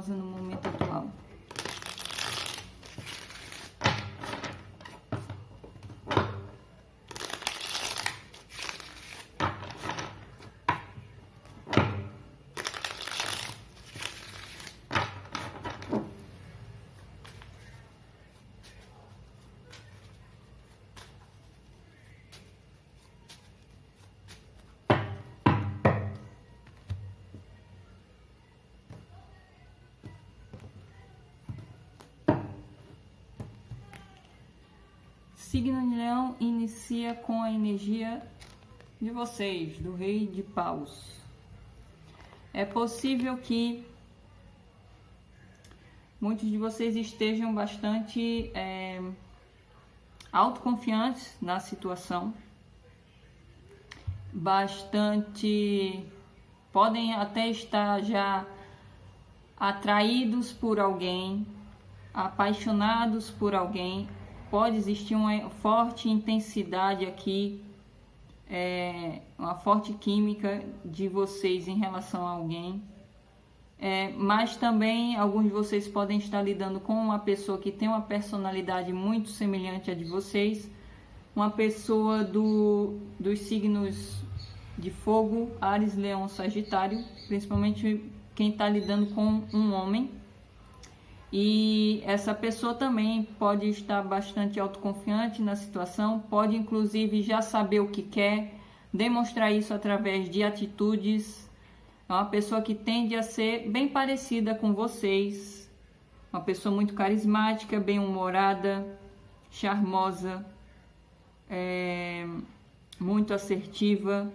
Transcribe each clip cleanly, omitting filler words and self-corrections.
charmosa no momento atual. Signo de Leão inicia com a energia de vocês, do Rei de Paus. É possível que muitos de vocês estejam bastante autoconfiantes na situação, podem até estar já atraídos por alguém, apaixonados por alguém. Pode existir uma forte intensidade aqui, uma forte química de vocês em relação a alguém. Mas também alguns de vocês podem estar lidando com uma pessoa que tem uma personalidade muito semelhante à de vocês. Uma pessoa dos signos de fogo, Áries, Leão, Sagitário, principalmente quem está lidando com um homem. E essa pessoa também pode estar bastante autoconfiante na situação, pode inclusive já saber o que quer, demonstrar isso através de atitudes. É uma pessoa que tende a ser bem parecida com vocês, uma pessoa muito carismática, bem-humorada, charmosa, muito assertiva.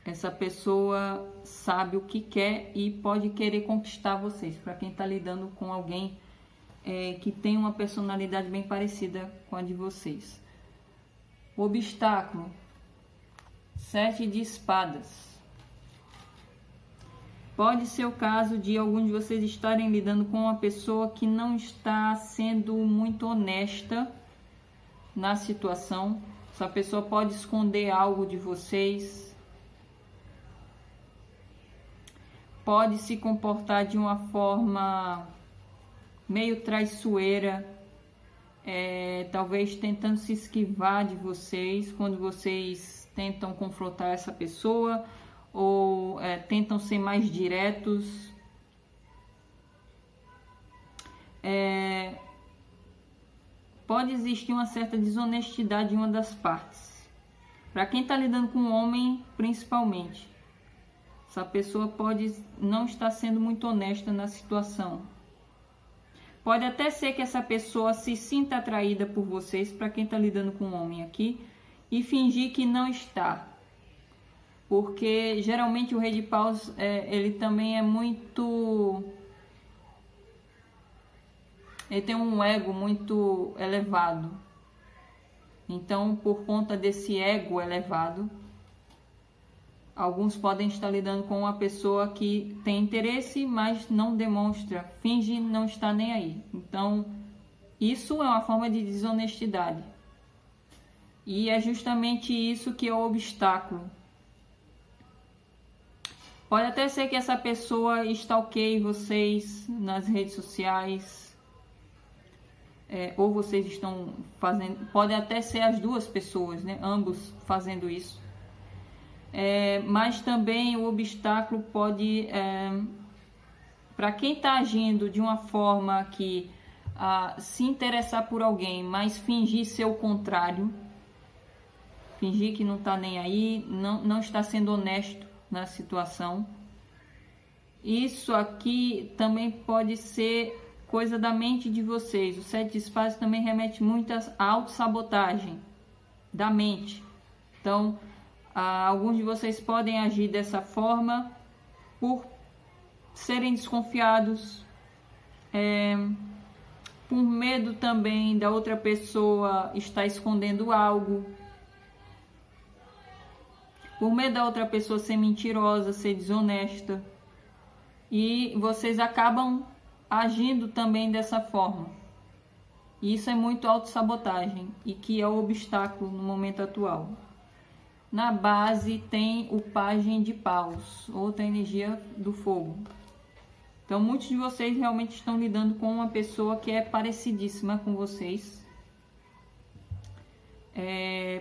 Essa pessoa sabe o que quer e pode querer conquistar vocês. Para quem está lidando com alguém que tem uma personalidade bem parecida com a de vocês. Obstáculo: 7 de espadas. Pode ser o caso de alguns de vocês estarem lidando com uma pessoa que não está sendo muito honesta na situação. Essa pessoa pode esconder algo de vocês. Pode se comportar de uma forma meio traiçoeira, talvez tentando se esquivar de vocês quando vocês tentam confrontar essa pessoa ou tentam ser mais diretos. Pode existir uma certa desonestidade em uma das partes. Para quem está lidando com um homem, principalmente. Essa pessoa pode não estar sendo muito honesta na situação. Pode até ser que essa pessoa se sinta atraída por vocês, para quem está lidando com um homem aqui, e fingir que não está. Porque geralmente o Rei de Paus, ele também é muito... Ele tem um ego muito elevado. Então, por conta desse ego elevado, alguns podem estar lidando com uma pessoa que tem interesse, mas não demonstra, finge não estar nem aí. Então, isso é uma forma de desonestidade. E é justamente isso que é o obstáculo. Pode até ser que essa pessoa stalkeie vocês nas redes sociais, ou vocês estão fazendo... Pode até ser as duas pessoas, né? Ambos fazendo isso. Mas também o obstáculo pode, para quem está agindo de uma forma que se interessar por alguém, mas fingir ser o contrário, fingir que não está nem aí, não está sendo honesto na situação. Isso aqui também pode ser coisa da mente de vocês. O 7 de espadas também remete muito à autossabotagem da mente. Então, alguns de vocês podem agir dessa forma por serem desconfiados, por medo também da outra pessoa estar escondendo algo, por medo da outra pessoa ser mentirosa, ser desonesta, e vocês acabam agindo também dessa forma. E isso é muito autossabotagem e que é o obstáculo no momento atual. Na base tem o Pajem de Paus, outra energia do fogo. Então, muitos de vocês realmente estão lidando com uma pessoa que é parecidíssima com vocês.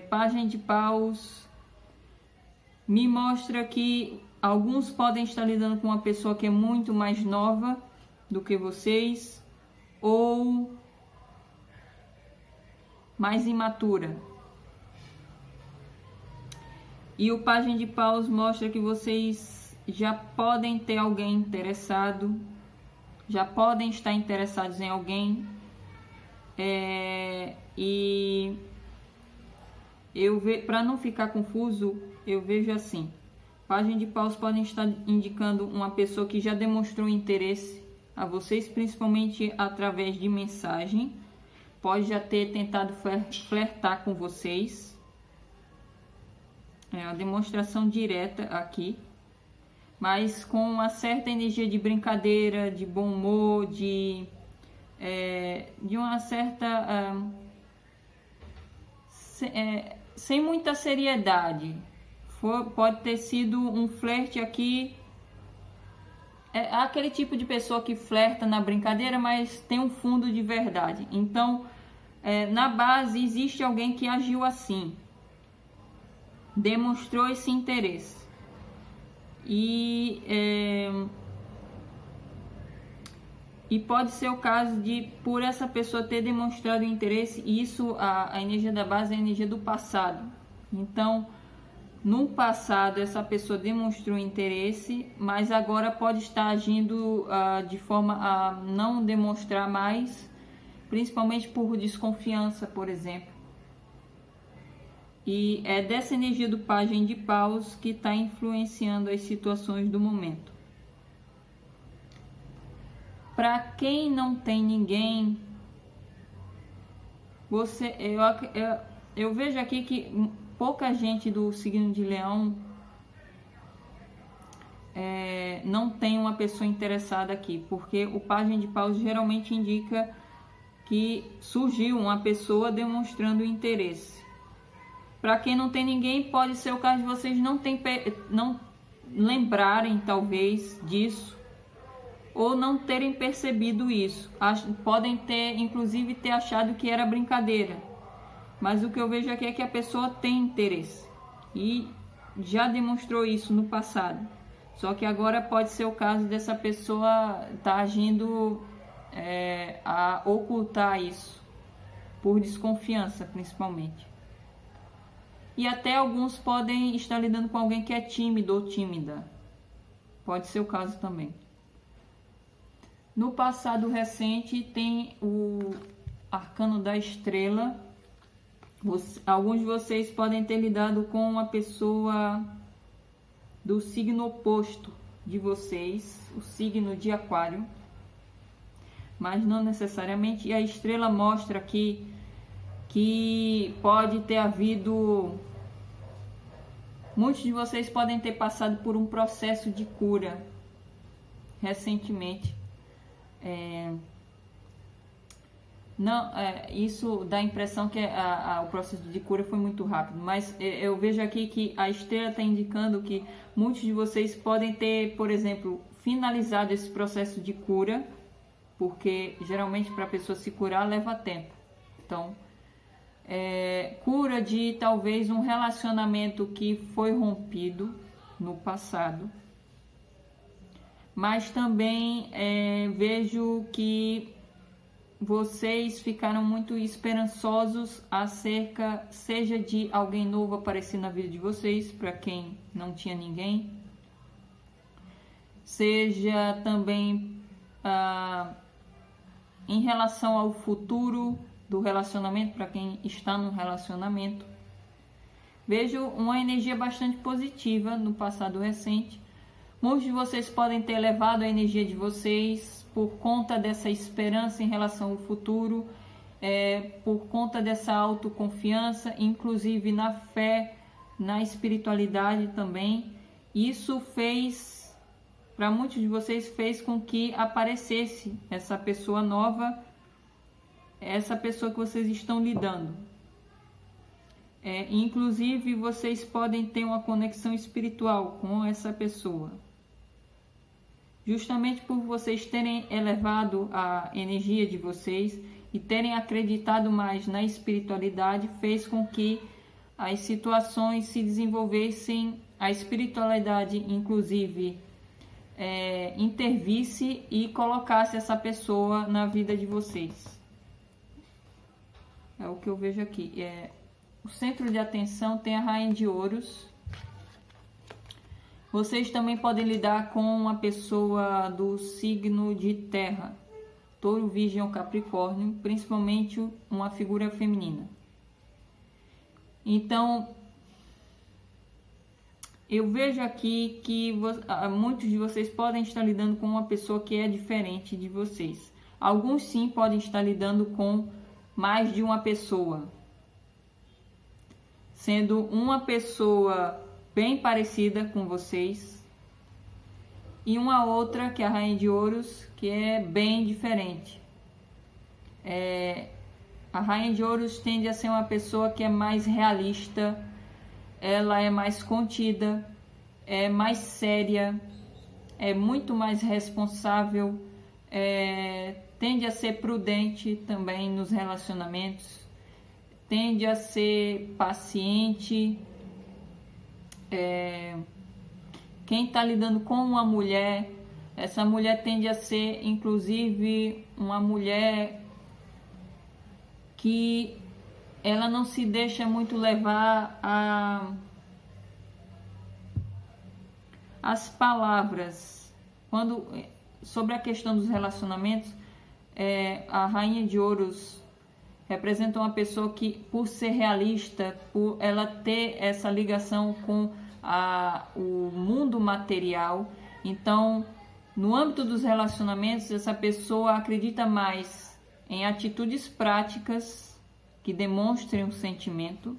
Pagem de paus me mostra que alguns podem estar lidando com uma pessoa que é muito mais nova do que vocês ou mais imatura. E o Pagem de Paus mostra que vocês já podem ter alguém interessado, já podem estar interessados em alguém. E para não ficar confuso, eu vejo assim: Pagem de Paus podem estar indicando uma pessoa que já demonstrou interesse a vocês, principalmente através de mensagem. Pode já ter tentado flertar com vocês. É uma demonstração direta aqui, mas com uma certa energia de brincadeira, de bom humor, de uma certa... sem muita seriedade. Pode ter sido um flerte aqui. É aquele tipo de pessoa que flerta na brincadeira, mas tem um fundo de verdade. Então, na base, existe alguém que agiu assim, demonstrou esse interesse. E pode ser o caso de, por essa pessoa ter demonstrado interesse, isso, a energia da base é a energia do passado. Então, no passado, essa pessoa demonstrou interesse, mas agora pode estar agindo de forma a não demonstrar mais, principalmente por desconfiança, por exemplo. E é dessa energia do Pagem de Paus que está influenciando as situações do momento. Para quem não tem ninguém, eu vejo aqui que pouca gente do signo de Leão não tem uma pessoa interessada aqui, porque o Pagem de Paus geralmente indica que surgiu uma pessoa demonstrando interesse. Para quem não tem ninguém, pode ser o caso de vocês não lembrarem, talvez, disso, ou não terem percebido isso. Podem inclusive, ter achado que era brincadeira. Mas o que eu vejo aqui é que a pessoa tem interesse e já demonstrou isso no passado. Só que agora pode ser o caso dessa pessoa estar agindo a ocultar isso, por desconfiança, principalmente. E até alguns podem estar lidando com alguém que é tímido ou tímida. Pode ser o caso também. No passado recente tem o Arcano da Estrela. Alguns de vocês podem ter lidado com uma pessoa do signo oposto de vocês, o signo de Aquário. Mas não necessariamente. E a estrela mostra aqui que pode ter havido... Muitos de vocês podem ter passado por um processo de cura recentemente. Isso dá a impressão que o processo de cura foi muito rápido, mas eu vejo aqui que a estrela está indicando que muitos de vocês podem ter, por exemplo, finalizado esse processo de cura, porque geralmente para a pessoa se curar leva tempo. Então, cura de talvez um relacionamento que foi rompido no passado, mas também vejo que vocês ficaram muito esperançosos acerca, seja de alguém novo aparecer na vida de vocês, para quem não tinha ninguém, seja também em relação ao futuro do relacionamento, para quem está no relacionamento. Vejo uma energia bastante positiva no passado recente. Muitos de vocês podem ter elevado a energia de vocês por conta dessa esperança em relação ao futuro, por conta dessa autoconfiança, inclusive na fé, na espiritualidade também. Isso fez, para muitos de vocês, fez com que aparecesse essa pessoa nova, essa pessoa que vocês estão lidando. Inclusive, vocês podem ter uma conexão espiritual com essa pessoa. justamente por vocês terem elevado a energia de vocês e terem acreditado mais na espiritualidade, fez com que as situações se desenvolvessem, a espiritualidade inclusive intervisse e colocasse essa pessoa na vida de vocês. É o que eu vejo aqui. O centro de atenção tem a Rainha de Ouros. Vocês também podem lidar com uma pessoa do signo de terra, Touro, Virgem ou Capricórnio, principalmente uma figura feminina. Então, eu vejo aqui que muitos de vocês podem estar lidando com uma pessoa que é diferente de vocês. Alguns sim podem estar lidando com mais de uma pessoa, sendo uma pessoa bem parecida com vocês e uma outra, que é a Rainha de Ouros, que é bem diferente. A Rainha de Ouros tende a ser uma pessoa que é mais realista, ela é mais contida, é mais séria, é muito mais responsável, tende a ser prudente também nos relacionamentos, tende a ser paciente. Quem está lidando com uma mulher, essa mulher tende a ser inclusive uma mulher que ela não se deixa muito levar as palavras. Sobre a questão dos relacionamentos, a Rainha de Ouros representa uma pessoa que, por ser realista, por ela ter essa ligação com o mundo material, então, no âmbito dos relacionamentos, essa pessoa acredita mais em atitudes práticas que demonstrem um sentimento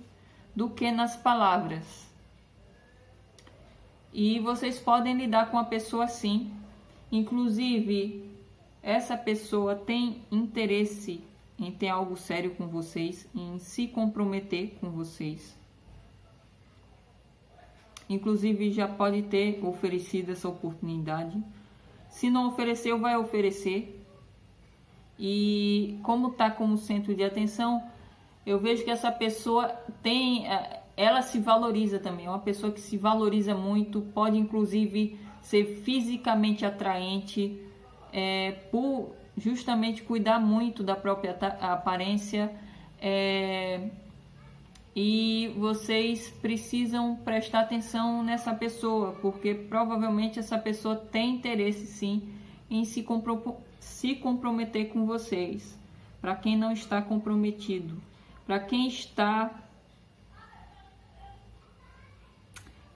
do que nas palavras. E vocês podem lidar com a pessoa assim. Inclusive, essa pessoa tem interesse em ter algo sério com vocês, em se comprometer com vocês. Inclusive, já pode ter oferecido essa oportunidade. Se não ofereceu, vai oferecer. E como está como centro de atenção, eu vejo que essa pessoa ela se valoriza também. É uma pessoa que se valoriza muito, pode inclusive ser fisicamente atraente, por justamente cuidar muito da própria aparência, e vocês precisam prestar atenção nessa pessoa, porque provavelmente essa pessoa tem interesse sim em se comprometer com vocês. Para quem não está comprometido, para quem está,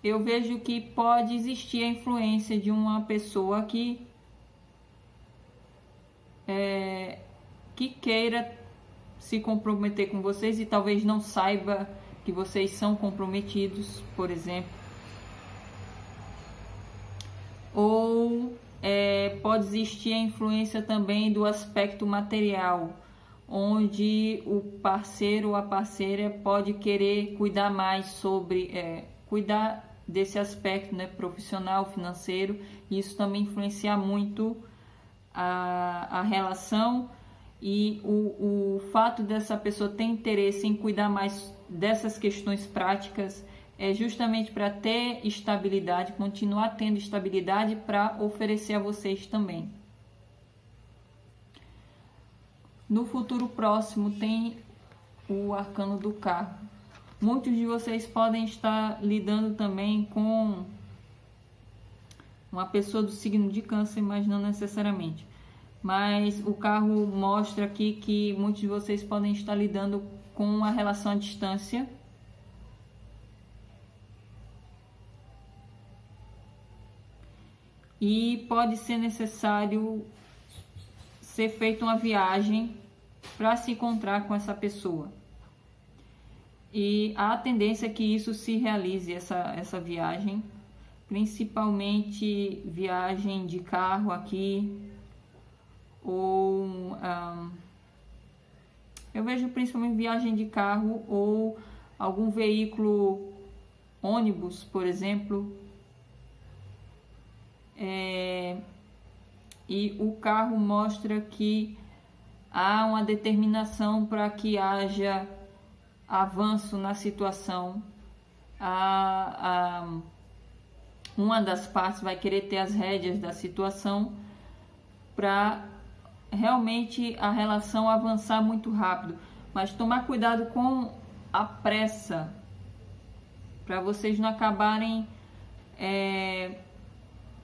eu vejo que pode existir a influência de uma pessoa que queira se comprometer com vocês e talvez não saiba que vocês são comprometidos, por exemplo. Ou pode existir a influência também do aspecto material, onde o parceiro ou a parceira pode querer cuidar mais cuidar desse aspecto, né, profissional, financeiro. E isso também influencia muito a relação. E o fato dessa pessoa ter interesse em cuidar mais dessas questões práticas é justamente para ter estabilidade, continuar tendo estabilidade para oferecer a vocês também. No futuro próximo tem o arcano do carro. Muitos de vocês podem estar lidando também com uma pessoa do signo de Câncer, mas não necessariamente. Mas o carro mostra aqui que muitos de vocês podem estar lidando com uma relação à distância. E pode ser necessário ser feita uma viagem para se encontrar com essa pessoa. E há a tendência que isso se realize, essa viagem, principalmente viagem de carro aqui, ou eu vejo principalmente viagem de carro ou algum veículo, ônibus, por exemplo, e o carro mostra que há uma determinação para que haja avanço na situação. Uma das partes vai querer ter as rédeas da situação para realmente a relação avançar muito rápido, mas tomar cuidado com a pressa, para vocês não acabarem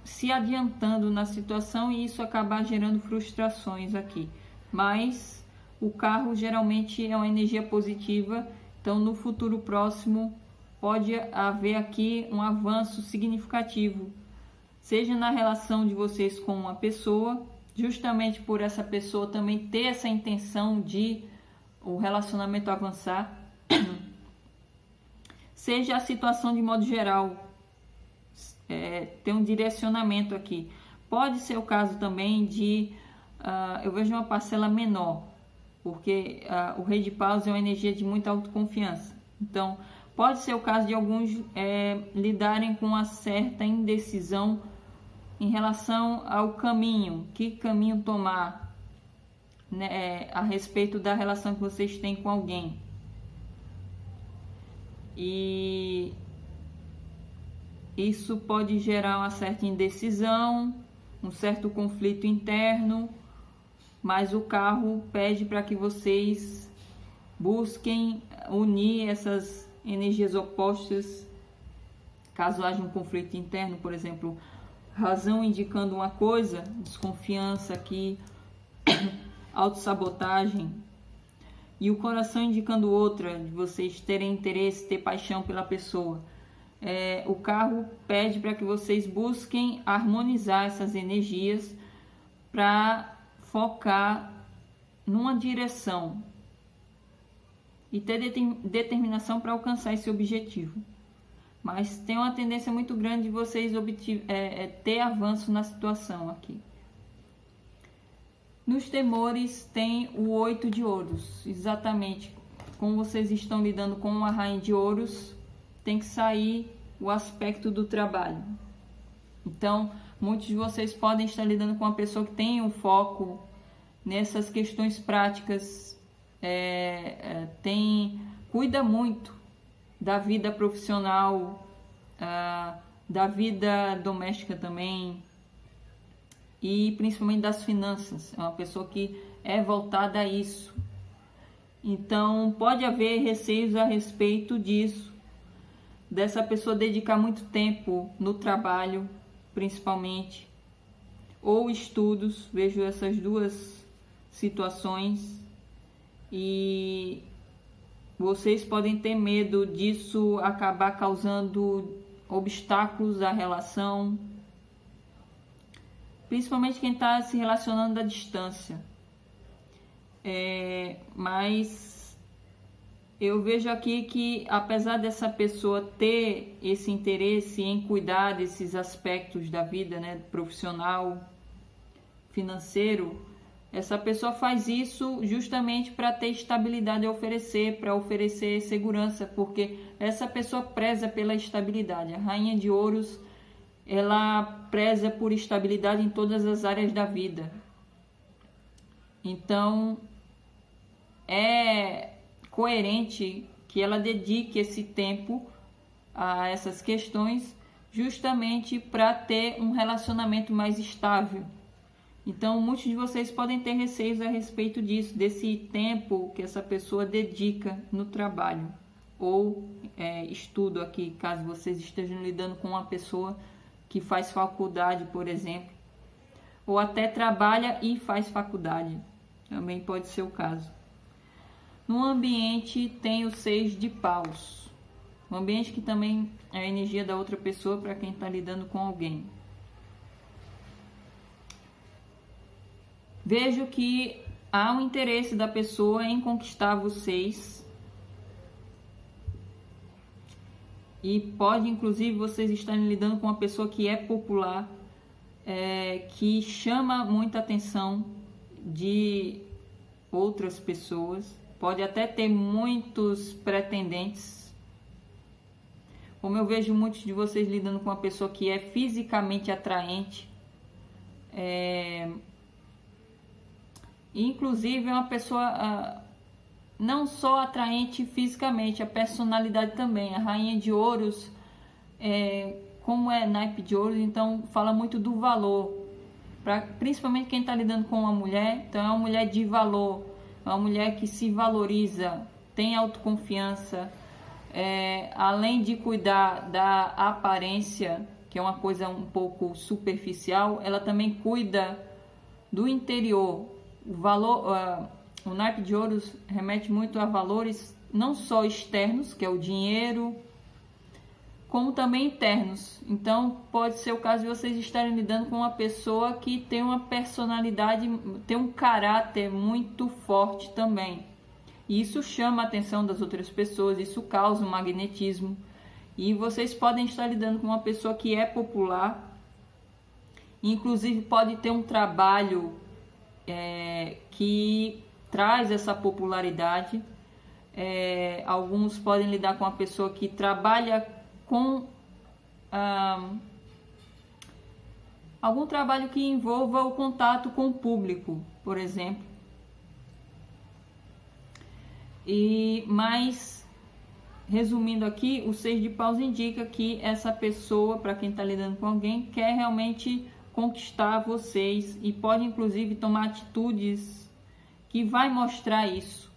se adiantando na situação e isso acabar gerando frustrações aqui. Mas o carro geralmente é uma energia positiva, então no futuro próximo pode haver aqui um avanço significativo, seja na relação de vocês com uma pessoa, justamente por essa pessoa também ter essa intenção de o relacionamento avançar, seja a situação de modo geral, ter um direcionamento aqui. Pode ser o caso também de, eu vejo uma parcela menor, porque o Rei de Paus é uma energia de muita autoconfiança. Então, pode ser o caso de alguns lidarem com uma certa indecisão em relação ao caminho, que caminho tomar, né, a respeito da relação que vocês têm com alguém. E isso pode gerar uma certa indecisão, um certo conflito interno, mas o carro pede para que vocês busquem unir essas energias opostas, caso haja um conflito interno, por exemplo, razão indicando uma coisa, desconfiança aqui, autossabotagem, e o coração indicando outra, de vocês terem interesse, ter paixão pela pessoa. O carro pede para que vocês busquem harmonizar essas energias para focar numa direção e ter determinação para alcançar esse objetivo. Mas tem uma tendência muito grande de vocês ter avanço na situação aqui. Nos temores tem o 8 de ouros, exatamente como vocês estão lidando com a Rainha de Ouros, tem que sair o aspecto do trabalho. Então, muitos de vocês podem estar lidando com uma pessoa que tem um foco nessas questões práticas, cuida muito da vida profissional, da vida doméstica também, e principalmente das finanças. É uma pessoa que é voltada a isso. Então, pode haver receios a respeito disso, dessa pessoa dedicar muito tempo no trabalho, principalmente, ou estudos. Vejo essas duas situações, e vocês podem ter medo disso acabar causando obstáculos à relação, principalmente quem está se relacionando à distância. Mas eu vejo aqui que, apesar dessa pessoa ter esse interesse em cuidar desses aspectos da vida, né, profissional, financeiro, essa pessoa faz isso justamente para ter estabilidade a oferecer, para oferecer segurança, porque essa pessoa preza pela estabilidade. A Rainha de Ouros, ela preza por estabilidade em todas as áreas da vida. Então, é coerente que ela dedique esse tempo a essas questões, justamente para ter um relacionamento mais estável. Então, muitos de vocês podem ter receios a respeito disso, desse tempo que essa pessoa dedica no trabalho ou estudo aqui, caso vocês estejam lidando com uma pessoa que faz faculdade, por exemplo, ou até trabalha e faz faculdade, também pode ser o caso. No ambiente tem o 6 de paus, um ambiente que também é a energia da outra pessoa para quem está lidando com alguém. Vejo que há um interesse da pessoa em conquistar vocês, e pode inclusive vocês estarem lidando com uma pessoa que é popular, que chama muita atenção de outras pessoas, pode até ter muitos pretendentes. Como eu vejo muitos de vocês lidando com uma pessoa que é fisicamente atraente, Inclusive é uma pessoa não só atraente fisicamente, a personalidade também. A Rainha de Ouros, como é naipe de ouros, então fala muito do valor, principalmente quem está lidando com uma mulher. Então é uma mulher de valor, é uma mulher que se valoriza, tem autoconfiança, além de cuidar da aparência, que é uma coisa um pouco superficial, ela também cuida do interior. O naipe de ouros remete muito a valores não só externos, que é o dinheiro, como também internos. Então pode ser o caso de vocês estarem lidando com uma pessoa que tem uma personalidade, tem um caráter muito forte também. E isso chama a atenção das outras pessoas, isso causa um magnetismo. E vocês podem estar lidando com uma pessoa que é popular, inclusive pode ter um trabalho que traz essa popularidade. Alguns podem lidar com uma pessoa que trabalha com algum trabalho que envolva o contato com o público, por exemplo. Mas, resumindo aqui, o 6 de paus indica que essa pessoa, para quem está lidando com alguém, quer realmente conquistar vocês e pode inclusive tomar atitudes que vai mostrar isso,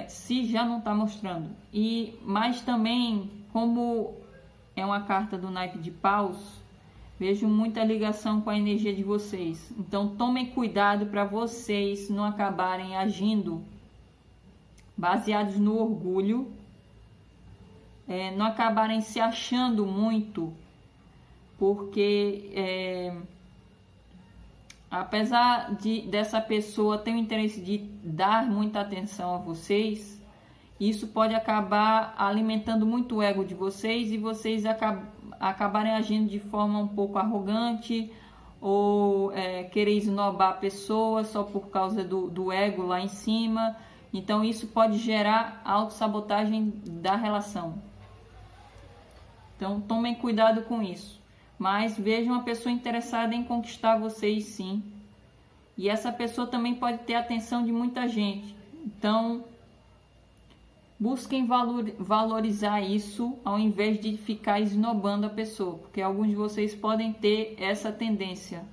se já não está mostrando. Mas também, como é uma carta do naipe de paus, vejo muita ligação com a energia de vocês. Então tomem cuidado para vocês não acabarem agindo baseados no orgulho, não acabarem se achando muito, porque apesar dessa pessoa ter o interesse de dar muita atenção a vocês, isso pode acabar alimentando muito o ego de vocês e vocês acabarem agindo de forma um pouco arrogante ou querer esnobar a pessoa só por causa do ego lá em cima. Então isso pode gerar autossabotagem da relação. Então tomem cuidado com isso. Mas vejam uma pessoa interessada em conquistar vocês, sim. E essa pessoa também pode ter a atenção de muita gente. Então busquem valorizar isso ao invés de ficar esnobando a pessoa, porque alguns de vocês podem ter essa tendência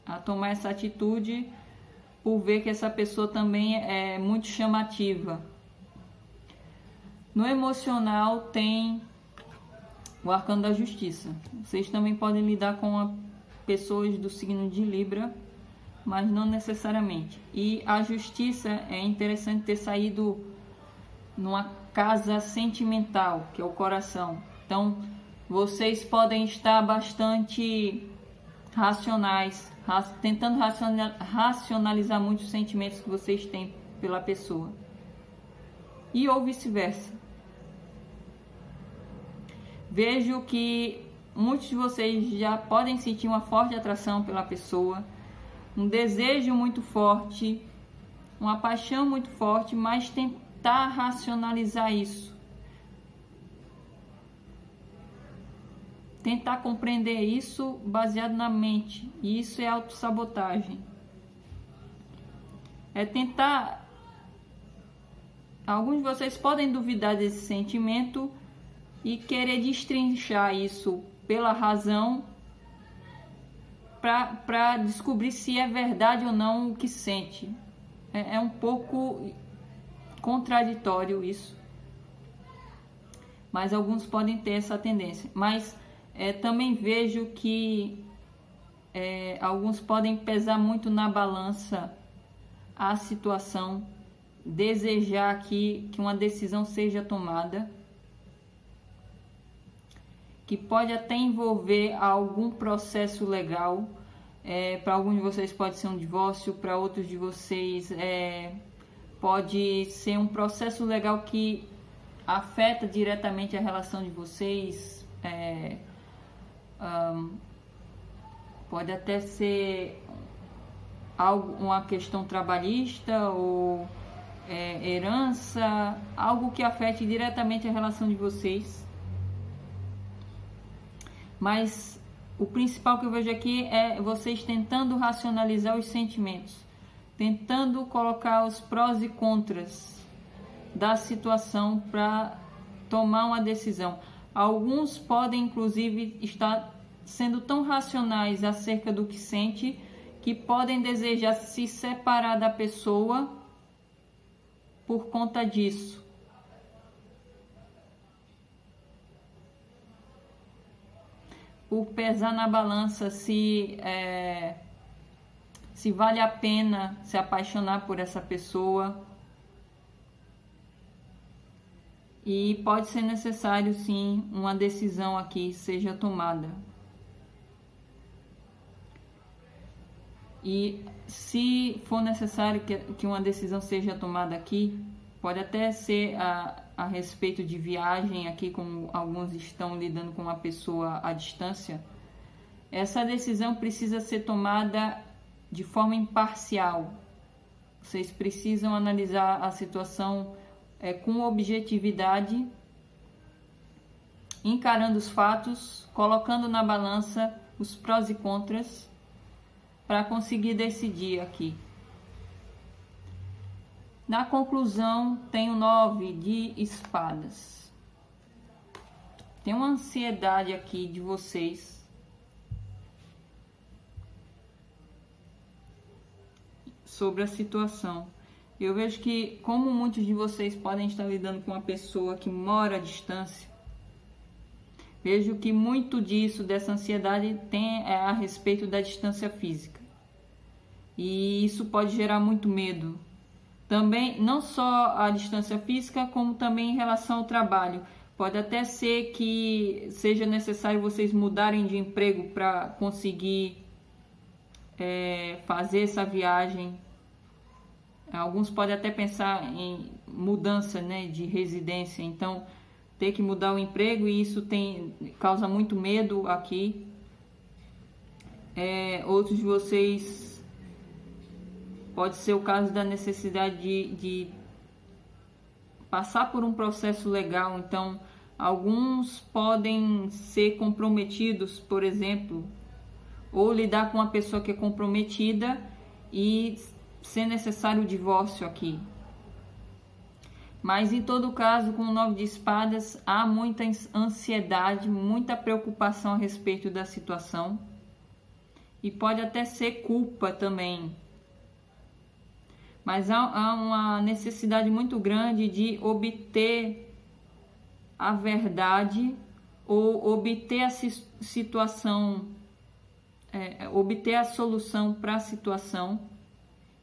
a tomar essa atitude por ver que essa pessoa também é muito chamativa. No emocional tem o arcano da justiça. Vocês também podem lidar com pessoas do signo de Libra, mas não necessariamente. E a justiça é interessante ter saído numa casa sentimental, que é o coração. Então, vocês podem estar bastante racionais, tentando racionalizar muitos sentimentos que vocês têm pela pessoa. E ou vice-versa. Vejo que muitos de vocês já podem sentir uma forte atração pela pessoa, um desejo muito forte, uma paixão muito forte, mas tentar racionalizar isso. Tentar compreender isso baseado na mente. E isso é autossabotagem. Tentar... Alguns de vocês podem duvidar desse sentimento e querer destrinchar isso pela razão para descobrir se é verdade ou não o que sente. É um pouco contraditório isso. Mas alguns podem ter essa tendência. Mas também vejo que alguns podem pesar muito na balança a situação, desejar que uma decisão seja tomada, que pode até envolver algum processo legal. Para alguns de vocês pode ser um divórcio, para outros de vocês pode ser um processo legal que afeta diretamente a relação de vocês. Pode até ser uma questão trabalhista ou herança, algo que afete diretamente a relação de vocês. Mas o principal que eu vejo aqui é vocês tentando racionalizar os sentimentos, tentando colocar os prós e contras da situação para tomar uma decisão. Alguns podem, inclusive, estar sendo tão racionais acerca do que sente que podem desejar se separar da pessoa por conta disso. Por pesar na balança se vale a pena se apaixonar por essa pessoa. E pode ser necessário, sim, uma decisão aqui seja tomada. E se for necessário que uma decisão seja tomada aqui, pode até ser a respeito de viagem aqui, como alguns estão lidando com uma pessoa à distância. Essa decisão precisa ser tomada de forma imparcial. Vocês precisam analisar a situação com objetividade, encarando os fatos, colocando na balança os prós e contras, para conseguir decidir aqui. Na conclusão, tem o 9 de espadas. Tem uma ansiedade aqui de vocês sobre a situação. Eu vejo que, como muitos de vocês podem estar lidando com uma pessoa que mora à distância, vejo que muito dessa ansiedade tem a respeito da distância física. E isso pode gerar muito medo. Também, não só a distância física, como também em relação ao trabalho. Pode até ser que seja necessário vocês mudarem de emprego para conseguir fazer essa viagem. Alguns podem até pensar em mudança, né, de residência. Então, ter que mudar o emprego, e isso causa muito medo aqui. Outros de vocês, pode ser o caso da necessidade de passar por um processo legal. Então, alguns podem ser comprometidos, por exemplo, ou lidar com uma pessoa que é comprometida e ser necessário o divórcio aqui. Mas em todo caso, com o 9 de espadas, há muita ansiedade, muita preocupação a respeito da situação, e pode até ser culpa também. Mas há uma necessidade muito grande de obter a verdade, ou obter a situação, obter a solução para a situação.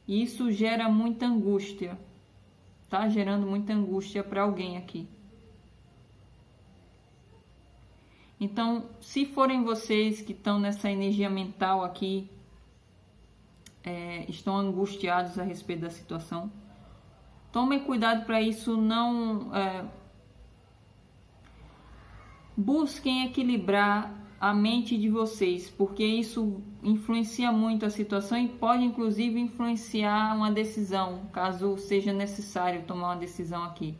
E isso gera muita angústia. Tá gerando muita angústia para alguém aqui. Então, se forem vocês que estão nessa energia mental aqui, estão angustiados a respeito da situação, tomem cuidado para isso não... busquem equilibrar a mente de vocês, porque isso influencia muito a situação e pode inclusive influenciar uma decisão, caso seja necessário tomar uma decisão aqui.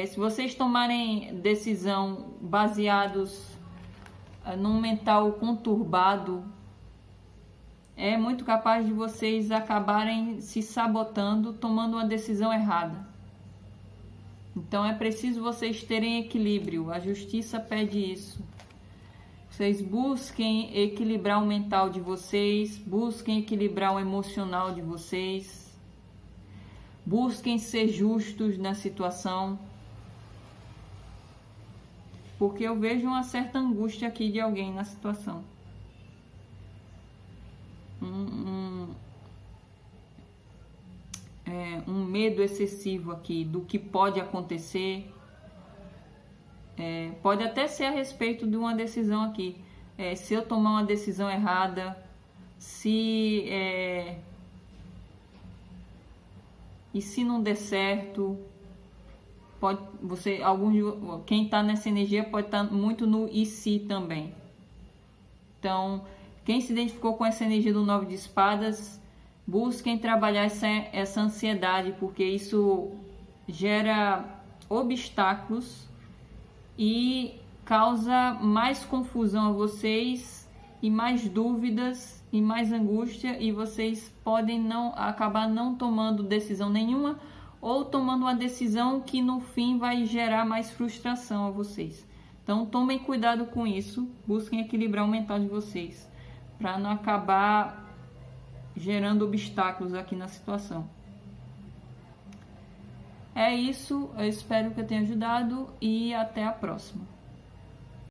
Se vocês tomarem decisão baseados num mental conturbado, é muito capaz de vocês acabarem se sabotando, tomando uma decisão errada. Então é preciso vocês terem equilíbrio, a justiça pede isso. Vocês busquem equilibrar o mental de vocês, busquem equilibrar o emocional de vocês, busquem ser justos na situação, porque eu vejo uma certa angústia aqui de alguém na situação. Um medo excessivo aqui do que pode acontecer. Pode até ser a respeito de uma decisão aqui. Se eu tomar uma decisão errada, e se não der certo, quem está nessa energia pode estar muito no e se também. Então, quem se identificou com essa energia do 9 de espadas, busquem trabalhar essa ansiedade, porque isso gera obstáculos e causa mais confusão a vocês e mais dúvidas e mais angústia, e vocês podem acabar não tomando decisão nenhuma ou tomando uma decisão que no fim vai gerar mais frustração a vocês. Então tomem cuidado com isso, busquem equilibrar o mental de vocês para não acabar gerando obstáculos aqui na situação. É isso, eu espero que eu tenha ajudado e até a próxima.